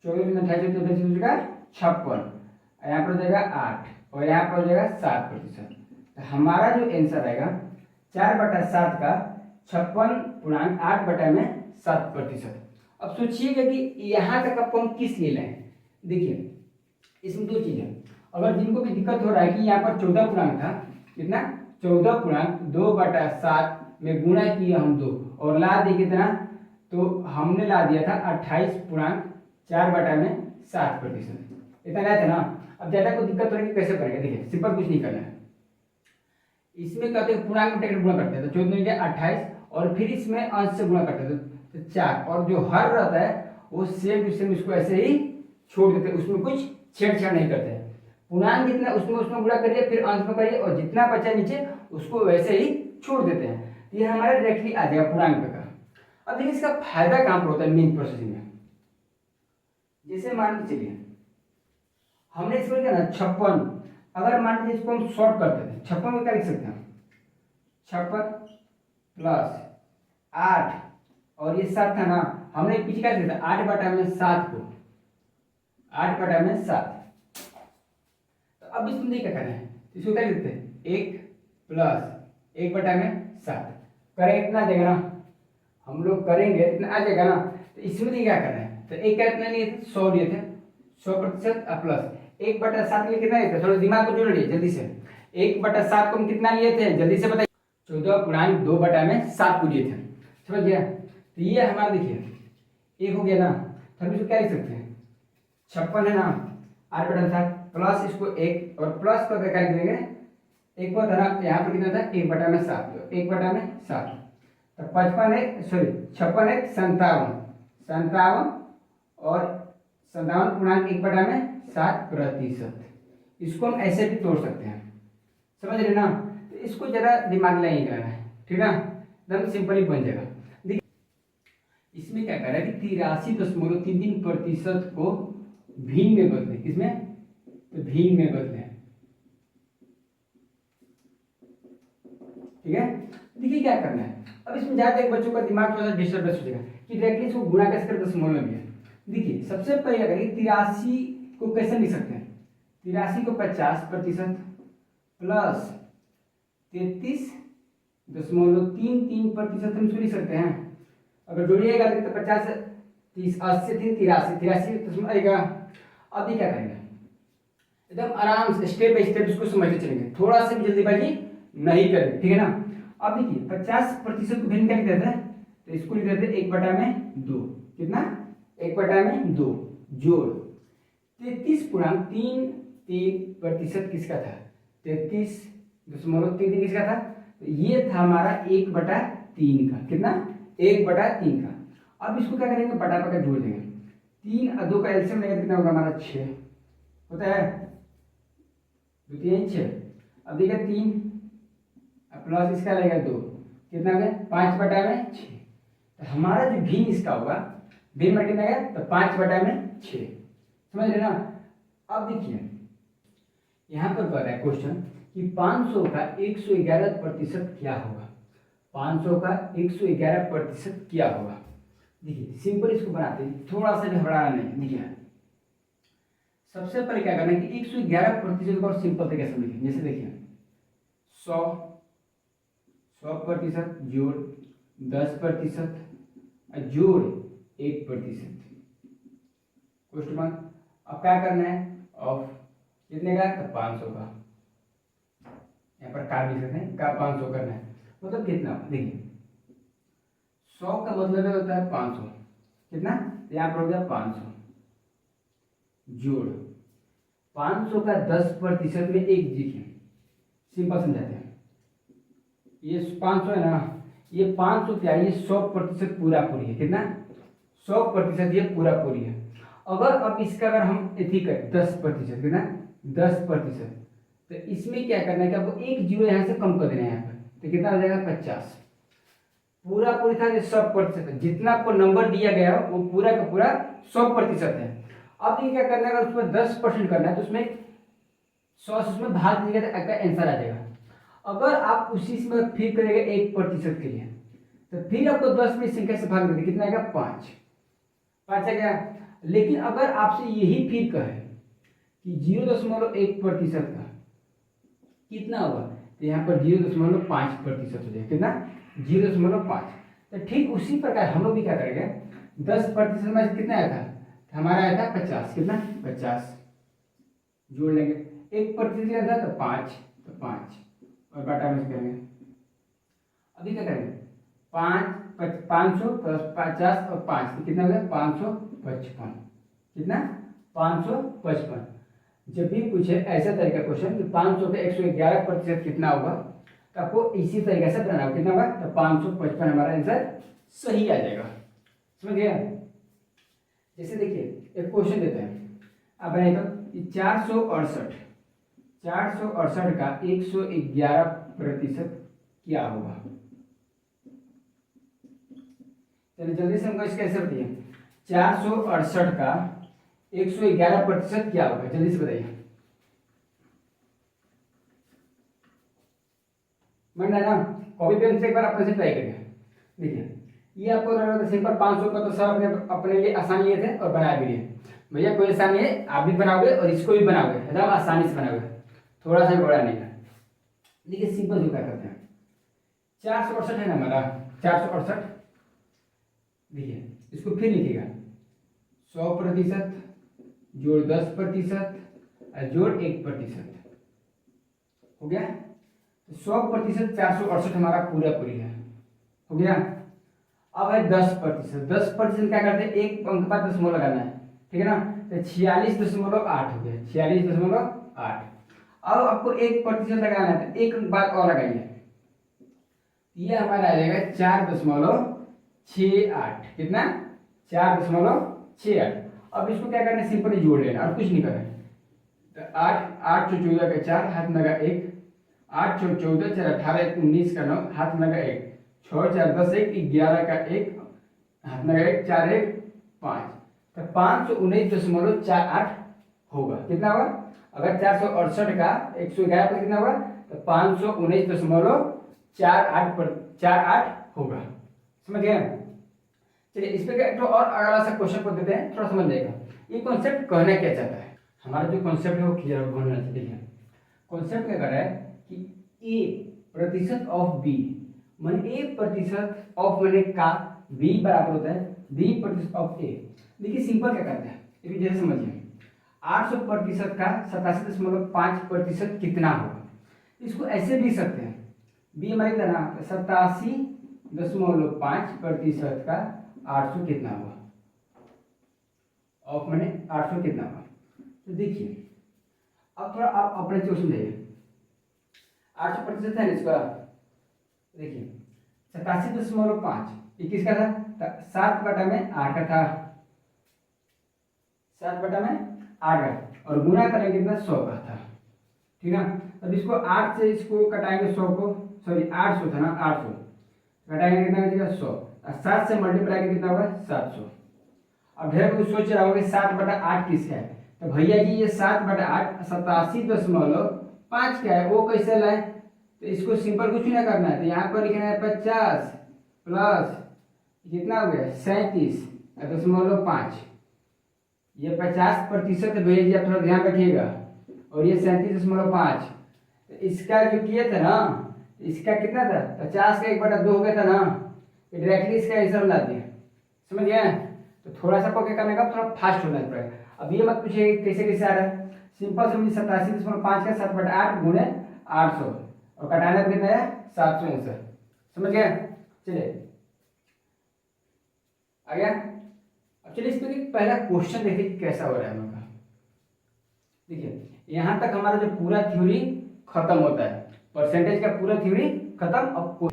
24 28 का 56, यहाँ पर हो जाएगा 8 और यहाँ पर हो जाएगा 7%। तो हमारा जो आंसर आएगा 4/7 का 56.8/7%। अब सोचिएगा कि यहाँ तक आपको हम किस लिए लाए। देखिए इसमें दो चीजें, अगर जिनको भी दिक्कत हो रहा है कि यहाँ पर 14 पूर्णांक था, कितना 14.2/7 में गुणा किए हम 2 और ला दिए कितना, तो हमने ला दिया था 28.4/7%, इतना लाया था ना। अब ज्यादा कोई दिक्कत हो रही है कैसे करेंगे, देखिए सिंपल कुछ नहीं करना है। इसमें कहते हैं पूर्णांक में गुणा करते हैं, तो 14 के 28 और फिर इसमें अंश से गुणा करते हैं तो 4, और जो हर रहता है वो सेम टू सेम इसको ऐसे ही छोड़ देते हैं, उसमें कुछ छेड़छाड़ नहीं करते हैं। पूर्णांक जितना उसमें गुणा करिए, फिर अंश में करिए, और जितना बचा नीचे उसको वैसे ही छोड़ देते हैं। ये हमारा डायरेक्टली आ जाएगा पूर्णांक का। अब देखिए इसका फायदा कहाँ पर होता है मेन प्रोसेसिंग में। जैसे मान के चलिए हमने इसमें क्या ना 56, अगर मान लीजिए इसको हम शॉर्ट करते थे 56 में क्या लिख सकते हैं, 56 + 8 और ये 7 था ना, हमने पीछे क्या लिखा था 8/7 को 8/7। तो अब इसमें देखिए क्या करना है, इसको क्या लिखते हैं 1 + 1/7 करें इतना देगा ना, हम लोग करेंगे इतना आ जाएगा ना। तो इसमें देखिए क्या करना है, तो एक कितना लिए थे 100 लिए थे, 100% प्लस 1/7 के लिए कितना लिए थे, थोड़ा दिमाग को जोड़ लीजिए जल्दी से। 1/7 को हम कितना लिए थे जल्दी से बताइए, 14.2/7 को लिए थे, समझ गया। तो ये हमारा देखिए एक हो गया ना, तो हम इसको क्या लिख सकते हैं 56 है ना 8/7 प्लस इसको 1 और प्लस को क्या लिख देंगे, एक को था ना यहाँ पर कितना था 1/7, तो 1/7 तो 56 है 57 और 57.1/7%। इसको हम ऐसे भी तोड़ सकते हैं, समझ रहे ना। तो इसको जरा दिमाग नहीं करना है, ठीक है, एकदम सिंपल ही बन जाएगा। देखिए इसमें क्या कर रहा है कि 83.33% को भिन्न में बदले, किसमें, तो भिन्न में बदले, ठीक है। देखिए क्या करना है, अब इसमें ज्यादा एक बच्चों का दिमाग थोड़ा सा डिस्टर्बेंस हो जाएगा कि डायरेक्टली इसको गुणा कैसे करें दशमलव में भी है। देखिए सबसे पहले क्या करेंगे 83 को कैसे लिख सकते हैं, 83 को 50% प्लस 33.33% हम इसको लिख सकते हैं। अगर जोड़िएगा तो 50 30 80 83 आएगा। अब ये क्या करेंगे एकदम आराम से स्टेप बाय स्टेप इसको समझते चलेंगे, थोड़ा सा भी जल्दीबाजी नहीं करेंगे, ठीक है ना। अब देखिए 50% को भिन्न क्या लिख देते हैं, तो इसको लिख देते हैं 1/2, कितना 1/2 जोड़ 33.33% किसका था, 33.33 किसका था, तो ये था हमारा 1/3 का, कितना 1/3 का। अब इसको क्या करेंगे बटा जोड़ देंगे, 3 और 2 का एलसीएम लेंगे कितना होगा हमारा 6 होता है, 2 3 6। अब देखिए 3 प्लस इसका लगेगा 2, कितना हो गया 5/6। तो हमारा जो भिन्न इसका होगा, भिन्न में कितना गया, तो 5/6, समझ रहे ना। अब देखिए यहाँ पर कह रहा है क्वेश्चन कि 500 का 111% क्या होगा, 500 का 111% क्या होगा। देखिए सिंपल इसको बनाते हैं, थोड़ा सा भी हड़ाना नहीं। देखिए सबसे पहले क्या करना है कि 111% को सिंपल तरीके से लिखें, जैसे देखिए 100% जोड़ 10% जोड़ 1%, क्वेश्चन मार्क। अब क्या करना है, ऑफ कितने का, तो 500 का, यहाँ पर का भी सकते हैं का 500 करना है, मतलब कितना, देखिए 100 का मतलब होता है 500, कितना, यहाँ पर हो गया 500 जोड़ 500 का 10% में 1 देखिए, सिंपल समझाते हैं। ये 500 है ना, ये 500 क्या है, ये 100% पूरा पूरी है, कितना 100% ये पूरा पूरी है। अगर अब इसका अगर हम इथी करें 10%, कितना 10%, तो इसमें क्या करना है कि आपको एक जीरो यहाँ से कम कर देना है यहाँ पर, तो कितना हो जाएगा 50। पूरा पूरी था 100%, जितना आपको नंबर दिया गया है वो पूरा का पूरा 100% है। अब ये क्या करना है, अगर उसमें 10% करना है तो उसमें 100 से उसमें भाग दीजिएगा तो आपका आंसर आ जाएगा। अगर आप उसी में फिर करेंगे 1% के लिए, तो फिर आपको 10 में संख्या से भाग देंगे, कितना आएगा 5 आ गया। लेकिन अगर आपसे यही फिर कहे कि 0.1% का कितना होगा, तो यहाँ पर 0.5% हो जाएगा, कितना 0.5। तो ठीक उसी प्रकार हम लोग भी क्या करेंगे, 10% में कितना आया था, हमारा आया था 50, कितना 50 जोड़ लेंगे, 1% लिया था तो 5, तो 5 और बटा में करेंगे। अभी क्या करेंगे, 500 प्लस 50 और 5 तो कितना हो गया 555, कितना 555। जब भी पूछे ऐसा तरीका क्वेश्चन कि 500 पे 111% कितना होगा, तो आपको इसी तरीके से बनाना होगा, कितना होगा तो 555 हमारा आंसर सही आ जाएगा। समझ गया। जैसे देखिए एक क्वेश्चन देते हैं, अब बनाइए तो 468 का 111% क्या होगा। चलिए जल्दी से हमको इसका आंसर बताइए, 468 का 111% क्या होगा, जल्दी से बताइए। मन है ना, कॉपी पेन से एक बार अपने से ट्राई करिए। देखिए ये आपको लग रहा था सिंपल 500 का, तो सब अपने अपने लिए आसान लिए थे और बना भी लिए। भैया कोई आसान नहीं है, आप भी बनाओगे और इसको भी बनाओगे, एकदम आसानी से बनाओगे, थोड़ा सा बड़ा नहीं है। देखिए सिंपल जो क्या करते हैं, 468 है ना हमारा, 468, देखिए इसको फिर लिखिएगा 100% जोड़ 10% और जोड़ 1% हो गया। तो 100% 468 हमारा पूरा पूरी है, हो गया। अब है 10%, 10% क्या करते हैं, एक अंक बाद दशमलव लगाना है, ठीक है ना, तो 46.8 हो गया, 46.8। अब आपको 1% लगाना है तो एक अंक बाद और लगाइए, ये हमारा आ जाएगा 4.68, कितना 4.68। अब इसको क्या करना है, सिंपली जोड़ लेना और कुछ नहीं करना। तो 8 चौ 14 का 4 हाथ में लगा 1, 8 चौ 14 4 18 19 का 9 हाथ में लगा 1, 6 4 10 1 11 का 1 हाथ में लगा 1 4 1 5, तो 519.48 होगा। कितना होगा, अगर 468 का 111 पर कितना होगा, तो 519.48 होगा। समझ गए। चलिए इस पे एक और अगला सा क्वेश्चन को देते हैं, थोड़ा समझ जाएगा ये कॉन्सेप्ट कहना क्या चाहता है। हमारा जो कॉन्सेप्ट है वो क्लियर होना चाहिए। कॉन्सेप्ट क्या कर रहा है कि A% ऑफ B, मान A% ऑफ मैंने का B बराबर होता है B% ऑफ A। देखिए सिंपल क्या करते हैं, ये जैसे समझिए 800% का 87.5% कितना होगा। इसको ऐसे भी सकते हैं, B हमारी तरह 87.5% का 800 कितना हुआ, ऑफ मैंने 800 कितना हुआ। तो देखिए अब थोड़ा आप अपने से समझिए, 800% है इसका, देखिए 87.5 ये किसका था, 7/8 का था, 7/8 और गुना करेंगे कितना 100 का था, ठीक है। अब इसको 8 से इसको कटाएंगे 100 को, सॉरी 800 था ना, 800 घटाएंगे कितना हो जाएगा 100, और 7 से मल्टीप्लाई करके कितना होगा 700। अब ढेर कुछ सोच रहा होगा 7/8 किसका है, तो भैया जी ये 7/8 87.5 क्या है, वो कैसे लाए, तो इसको सिंपल कुछ नहीं करना है, तो यहाँ पर लिखना है 50 प्लस कितना हो गया 37.5, ये 50% है भैया जी, आप थोड़ा ध्यान रखिएगा, और ये 37.5, तो इसका जो किए थे ना, इसका कितना था 50 का 1/2 हो गया था ना, ये डायरेक्टली इसका आंसर ला दिया। समझ गए। तो थोड़ा सा आपको क्या करने का, थोड़ा फास्ट होना पड़ेगा। अब ये मत पूछिए कैसे कैसे आ रहा है, सिंपल समझिए 87.5 का 7/8 गुणे 800 और कटाना कितना है 700 आंसर। समझ गए। चलिए आ गया। अब चलिए इस पे पहला क्वेश्चन देखिए कैसा हो रहा है हम लोग का। देखिए यहाँ तक हमारा जो पूरा थ्योरी खत्म होता है, परसेंटेज का पूरा थ्योरी खत्म। अब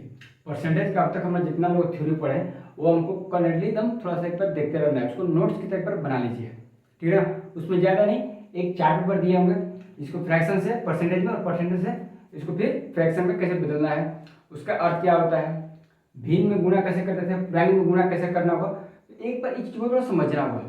परसेंटेज का अब तक हमने जितना लोग थ्योरी पढ़े वो हमको कनेक्टली एकदम थोड़ा सा एक बार देखते रहना है, उसको नोट्स की तरह एक बार बना लीजिए। ठीक है ना। उसमें ज़्यादा नहीं, एक चार्ट पेपर दिए होंगे, इसको फ्रैक्शन से परसेंटेज में और परसेंटेज से इसको फिर फ्रैक्शन में कैसे बदलना है, उसका अर्थ क्या होता है, भिन्न में गुणा कैसे करते थे, प्राइम में गुणा कैसे करना होगा। एक बार इस चीज़ को थोड़ा समझना होगा,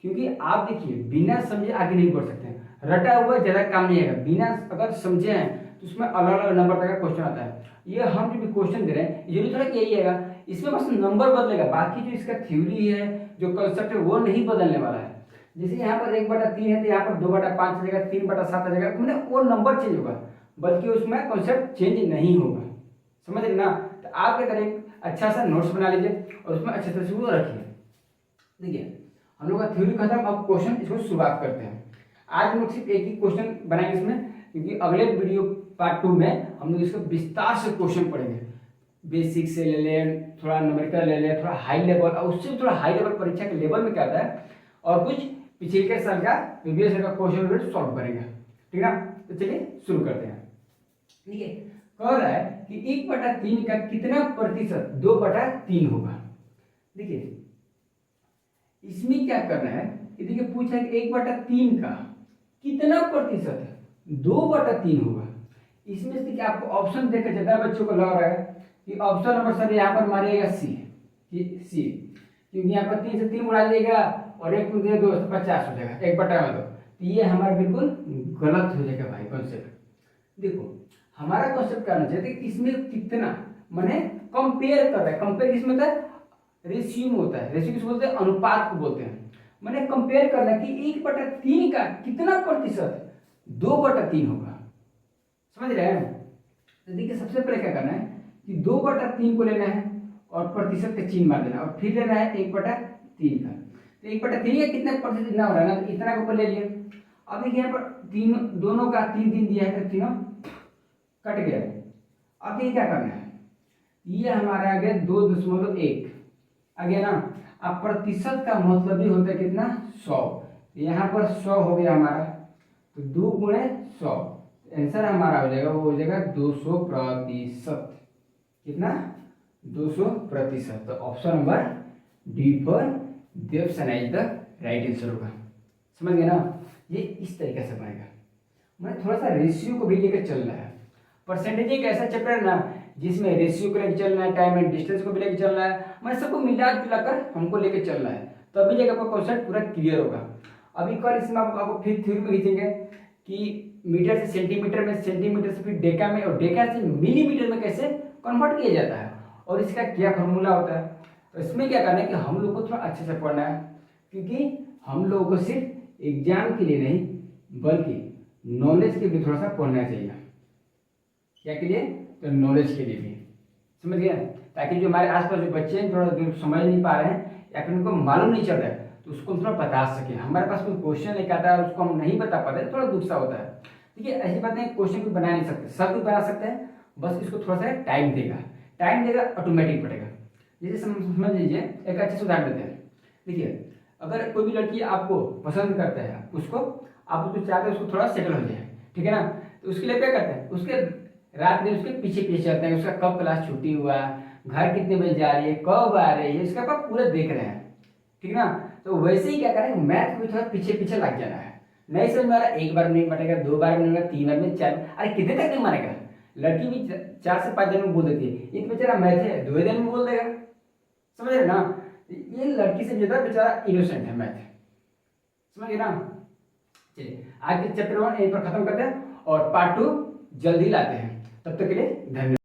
क्योंकि आप देखिए बिना समझे आगे नहीं बढ़ सकते हैं। रटा हुआ ज़्यादा काम नहीं आएगा, बिना अगर समझे हैं तो उसमें अलग अलग नंबर तक का क्वेश्चन आता है। ये हम जो भी क्वेश्चन दे रहे हैं ये नहीं थोड़ा कि यही आएगा, इसमें बस नंबर बदलेगा, बाकी जो इसका थ्योरी है, जो कंसेप्ट है वो नहीं बदलने वाला है। जैसे यहाँ पर 1/3 है तो यहाँ पर 2/5 आ जाएगा, 3/7 आ जाएगा, मतलब वो नंबर चेंज होगा, बल्कि उसमें कंसेप्ट चेंज नहीं होगा। समझ रहे ना। तो आप क्या करें, अच्छा सा नोट्स बना लीजिए और उसमें अच्छे से वो रखिए। देखिए हम लोग का थ्योरी खत्म, अब क्वेश्चन इसको शुरुआत करते हैं। आज हम लोग सिर्फ एक ही क्वेश्चन बनाएंगे इसमें, क्योंकि अगले वीडियो पार्ट 2 में हम लोग इसको विस्तार से क्वेश्चन पढ़ेंगे। बेसिक से ले लें, थोड़ा न्यूमेरिकल ले लें, थोड़ा हाई लेवल, और उससे थोड़ा हाई लेवल परीक्षा के लेवल में क्या आता है, और कुछ पिछले साल का प्रीवियस ईयर का क्वेश्चन सॉल्व करेंगे। ठीक है ना। तो चलिए शुरू करते हैं। ठीक है, कह रहा है कि 1/3 का कितना प्रतिशत 2/3 होगा। देखिए इसमें क्या करना है कि देखिए पूछा है कि 1/3 का कितना प्रतिशत 2/3 होगा। इसमें से देखिए आपको ऑप्शन देकर ज्यादा बच्चों को लग रहा है कि ऑप्शन नंबर सर यहाँ पर मारिएगा सी, क्योंकि यहाँ पर 3 से 3 उड़ा जाएगा और 1 दे 2 तो 50 हो जाएगा, 1/2। तो ये हमारा बिल्कुल गलत हो जाएगा भाई कॉन्सेप्ट। देखो हमारा कॉन्सेप्ट करना चाहिए कि इसमें कितना, मैंने कंपेयर कर रहा है। कंपेयर किसमें होता है, रेशियो में होता है। रेशियो किसको बोलते हैं, अनुपात को बोलते हैं। मैंने कंपेयर करना कि 1/3 का कितना प्रतिशत 2/3 होगा। समझ रहे हैं। तो देखिए सबसे पहले क्या करना है कि 2/3 को लेना है और प्रतिशत का चिन्ह मार देना, और फिर लेना है 1/3 का। तो 1/3 का कितना प्रतिशत इतना हो रहा है ना, तो इतना के ऊपर ले लिए। अब देखिए यहाँ पर तीनों दोनों का 3 दिया है तो तीनों कट गया। अब ये क्या करना है, ये हमारा आ गया 2.1 आ गया ना। अब प्रतिशत का मतलब ही होता है कितना, 100। यहाँ पर 100 हो गया हमारा, तो 2 × 100, आंसर हमारा हो जाएगा, वो हो जाएगा 200%। कितना, 200%। तो option number D for Devasena is the right answer होगा। समझ गए ना। ये इस तरीके से बनेगा। मैं थोड़ा सा रेशियो को भी लेकर चल रहा है। परसेंटेज एक ऐसा चैप्टर है ना जिसमें रेशियो को लेकर चलना है, टाइम एंड डिस्टेंस को भी लेकर चलना है, मैं सबको मिला जुलाकर हमको लेकर चलना है, तभी जाकर आपका कॉन्सेप्ट पूरा क्लियर होगा। अभी कल इसमें आपको फिर थ्योरी में खींचेंगे कि मीटर से सेंटीमीटर में, सेंटीमीटर से फिर डेका में, और डेका से मिलीमीटर में कैसे कन्वर्ट किया जाता है और इसका क्या फॉर्मूला होता है। तो इसमें क्या करना है कि हम लोग को थोड़ा अच्छे से पढ़ना है, क्योंकि हम लोगों को सिर्फ एग्जाम के लिए नहीं बल्कि नॉलेज के भी थोड़ा सा पढ़ना चाहिए। क्या के लिए, तो नॉलेज के लिए भी। समझ गया। ताकि जो हमारे आसपास जो बच्चे हैं थोड़ा जो समझ नहीं पा रहे हैं या फिर उनको मालूम नहीं चल रहा है, तो उसको हम थोड़ा बता सके। हमारे पास कोई क्वेश्चन लेकर आता है और उसको हम नहीं बता पाते, थोड़ा दुख सा होता है। ठीक है, ऐसी बातें क्वेश्चन भी बना नहीं सकते, सब भी बना सकते हैं, बस इसको थोड़ा सा टाइम देगा ऑटोमेटिक पड़ेगा। जैसे समझ लीजिए, एक अच्छे से उदाहरण देते हैं। देखिए अगर कोई भी लड़की आपको पसंद करता है, आप उसको चाहते हैं उसको थोड़ा सेटल हो जाए, ठीक है ना, तो उसके लिए क्या करते हैं, उसके रात में उसके पीछे पीछे चलते हैं, उसका कब क्लास छुट्टी हुआ, घर कितने बजे जा रही है, कब आ रही है, इसका आप पूरा देख रहे हैं। ठीक ना। तो वैसे ही क्या करें, मैथ में थोड़ा पीछे पीछे लग जाना है। नहीं समझ में आ रहा, 1 बार में नहीं बनेगा, 2 बार में नहीं बनेगा, 3 बार में, 4, अरे कितने तक नहीं मानेगा। लड़की भी 4 से 5 दिन में बोल देती है, ये तो बेचारा मैथ है 2 दिन में बोल देगा। समझ रहे ना। ये लड़की से ज्यादा बेचारा इनोसेंट है मैथ। समझ गए ना। चलिए आज के चैप्टर 1 यहीं पर खत्म करते हैं और पार्ट 2 जल्दी लाते हैं। तब तक के लिए धन्यवाद।